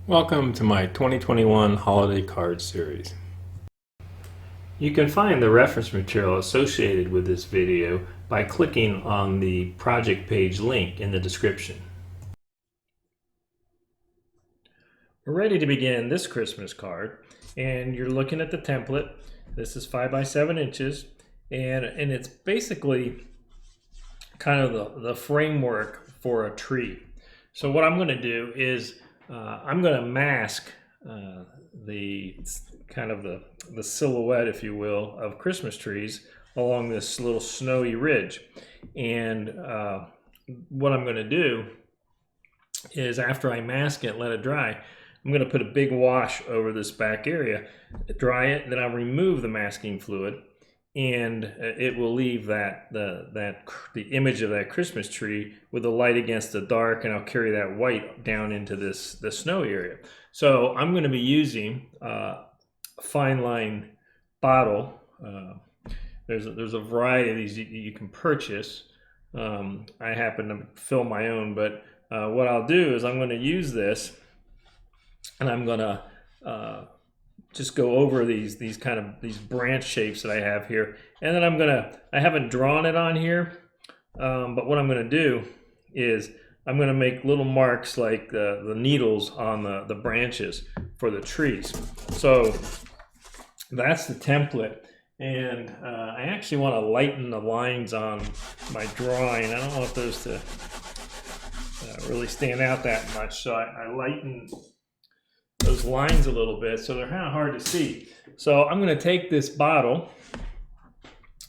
Welcome to my 2021 holiday card series. You can find the reference material associated with this video by clicking on the project page link in the description. We're ready to begin this Christmas card, and you're looking at the template. This is 5 by 7 inches, and it's basically kind of the framework for a tree. So what I'm going to do is I'm going to mask the kind of the silhouette, if you will, of Christmas trees along this little snowy ridge. And what I'm going to do is after I mask it, let it dry, I'm going to put a big wash over this back area, dry it, then I'll remove the masking fluid, and it will leave the image of that Christmas tree with the light against the dark, and I'll carry that white down into the snowy area. So I'm going to be using a fine line bottle. There's a variety of these you can purchase. I happen to fill my own, but what I'll do is I'm going to use this, and I'm going to just go over these branch shapes that I have here, and then I haven't drawn it on here, but what I'm gonna do is I'm gonna make little marks like the needles on the branches for the trees. So that's the template, and I actually want to lighten the lines on my drawing. I don't want those to really stand out that much, so I lighten those lines a little bit so they're kind of hard to see. So I'm going to take this bottle,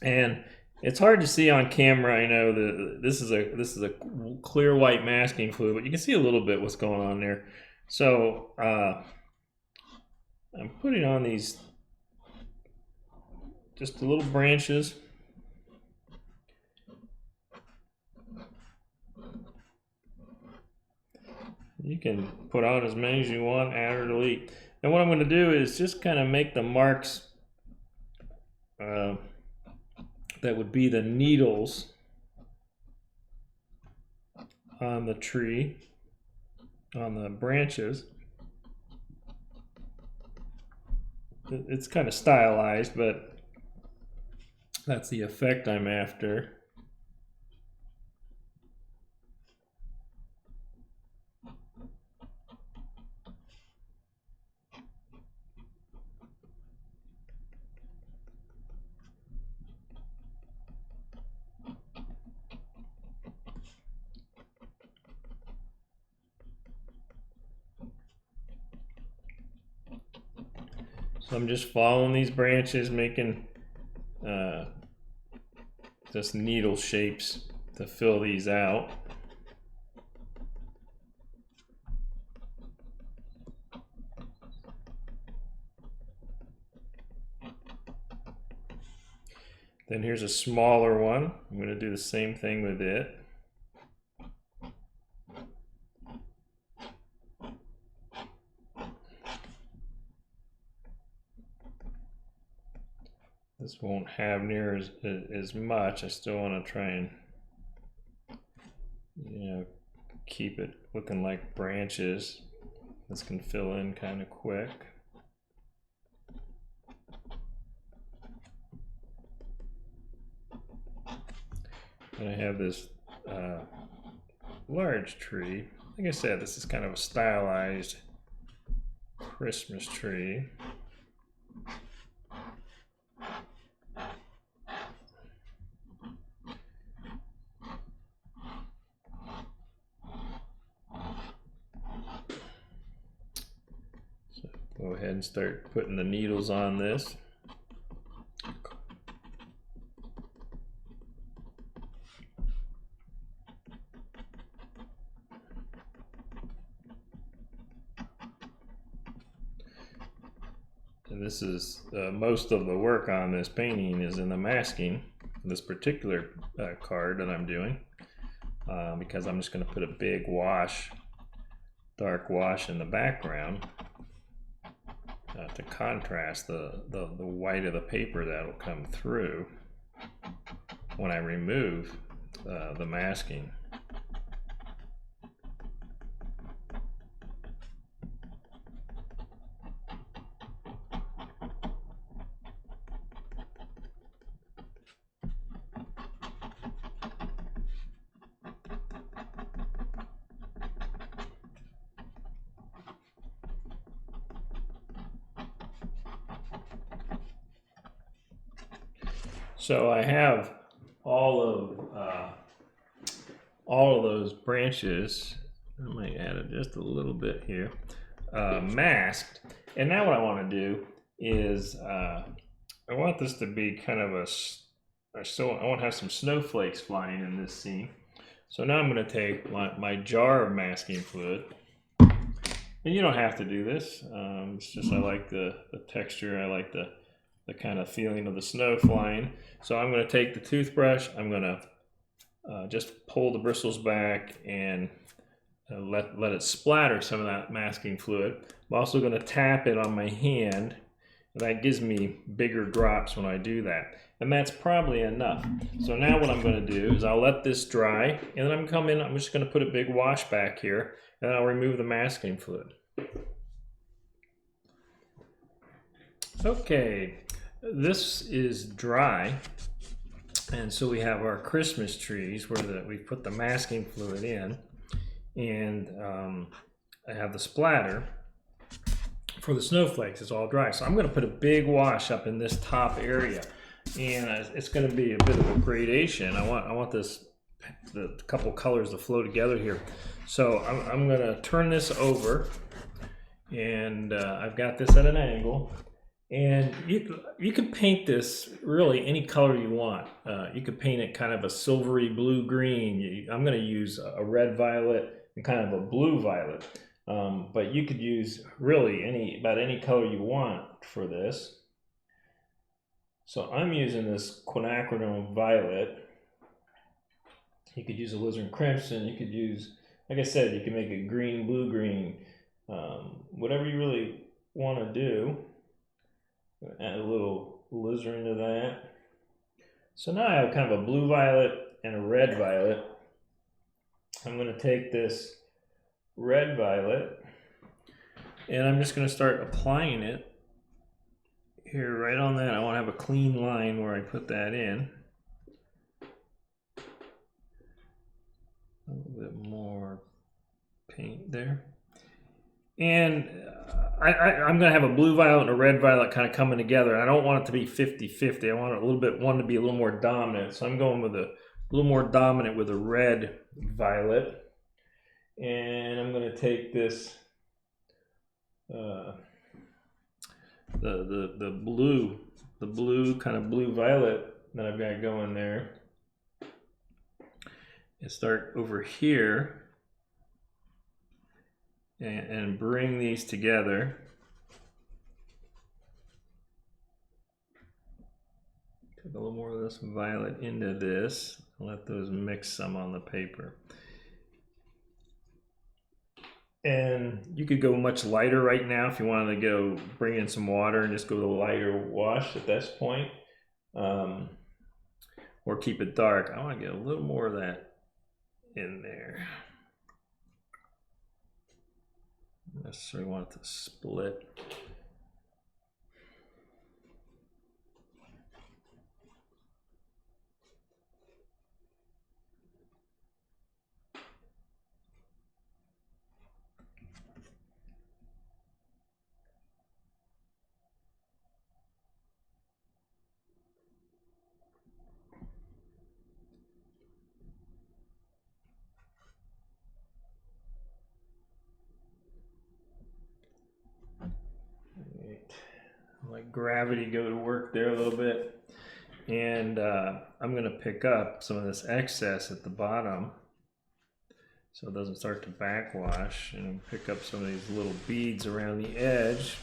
and it's hard to see on camera. I know this is a clear white masking fluid, but you can see a little bit what's going on there. So I'm putting on these just the little branches. You can put on as many as you want, add or delete. And what I'm going to do is just kind of make the marks that would be the needles on the tree, on the branches. It's kind of stylized, but that's the effect I'm after. So I'm just following these branches, making just needle shapes to fill these out. Then here's a smaller one. I'm going to do the same thing with it. This won't have near as much. I still want to try and, keep it looking like branches. This can fill in kind of quick. And I have this large tree. Like I said, this is kind of a stylized Christmas tree. So go ahead and start putting the needles on this. And this is most of the work on this painting is in the masking, this particular card that I'm doing, because I'm just going to put a big wash, dark wash in the background to contrast the white of the paper that will come through when I remove the masking. So I have all of those branches. I might add it just a little bit here, masked. And now what I want to do is I want this to be kind of I want to have some snowflakes flying in this scene. So now I'm going to take my jar of masking fluid. And you don't have to do this. It's just I like the texture. I like the kind of feeling of the snow flying. So I'm going to take the toothbrush. I'm going to just pull the bristles back and let it splatter some of that masking fluid. I'm also going to tap it on my hand. That gives me bigger drops when I do that. And that's probably enough. So now what I'm going to do is I'll let this dry, and then I'm just going to put a big wash back here, and I'll remove the masking fluid. Okay, this is dry. And so we have our Christmas trees where we put the masking fluid in, and I have the splatter for the snowflakes. It's all dry. So I'm going to put a big wash up in this top area, and it's going to be a bit of a gradation. I want the couple colors to flow together here. So I'm going to turn this over, and I've got this at an angle. And you can paint this really any color you want. You could paint it kind of a silvery blue-green. I'm going to use a red violet and kind of a blue violet. But you could use really about any color you want for this. So I'm using this quinacridone violet. You could use alizarin crimson. You could use, like I said, you can make it green, blue-green, whatever you really want to do. Add a little alizarin to that. So now I have kind of a blue violet and a red violet. I'm going to take this red violet and I'm just going to start applying it here right on that. I want to have a clean line where I put that in. A little bit more paint there. And I'm going to have a blue violet and a red violet kind of coming together. I don't want it to be 50-50. I want it to be a little more dominant. So I'm going with a little more dominant with a red violet. And I'm going to take this, the blue kind of blue violet that I've got going there, and start over here. And bring these together. Take a little more of this violet into this. Let those mix some on the paper. And you could go much lighter right now if you wanted to go bring in some water and just go with a lighter wash at this point. Or keep it dark. I want to get a little more of that in there. I necessarily want it to split. Let gravity go to work there a little bit, and I'm going to pick up some of this excess at the bottom so it doesn't start to backwash, and pick up some of these little beads around the edge.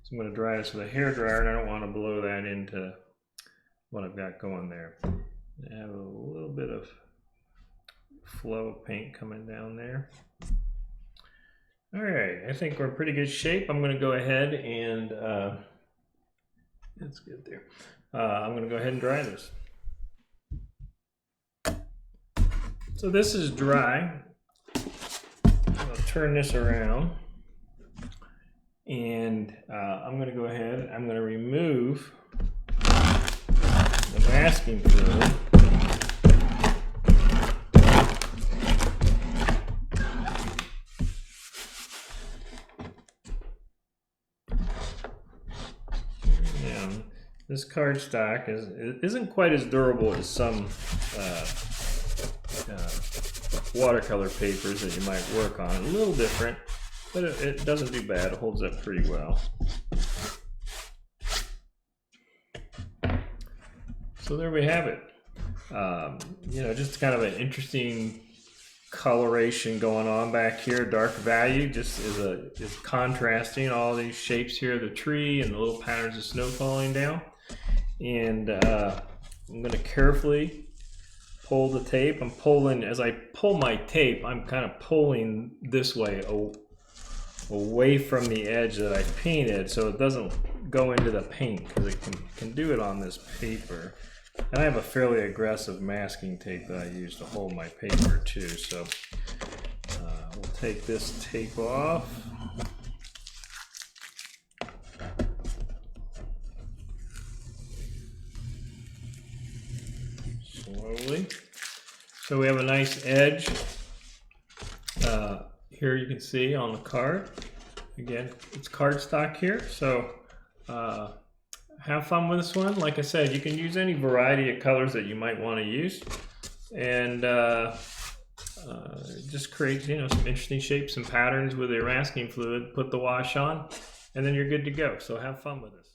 So I'm going to dry this with a hairdryer, and I don't want to blow that into what I've got going there. I have a little bit of flow of paint coming down there. All right, I think we're in pretty good shape. I'm going to go ahead and that's good there. I'm going to go ahead and dry this. So this is dry. I'll turn this around, and I'm going to go ahead. I'm going to remove the masking fluid. This cardstock isn't quite as durable as some watercolor papers that you might work on. A little different, but it doesn't do bad. It holds up pretty well. So there we have it. You know, just kind of an interesting coloration going on back here. Dark value just is contrasting all these shapes here of the tree and the little patterns of snow falling down. And I'm going to carefully pull the tape. I'm pulling, as I pull my tape, I'm kind of pulling this way away from the edge that I painted so it doesn't go into the paint, because it can do it on this paper. And I have a fairly aggressive masking tape that I use to hold my paper too. So we'll take this tape off. Slowly. So we have a nice edge here, you can see on the card. Again, it's cardstock here, so have fun with this one. Like I said, you can use any variety of colors that you might want to use, and just create, you know, some interesting shapes and patterns with your masking fluid. Put the wash on, and then you're good to go. So have fun with this.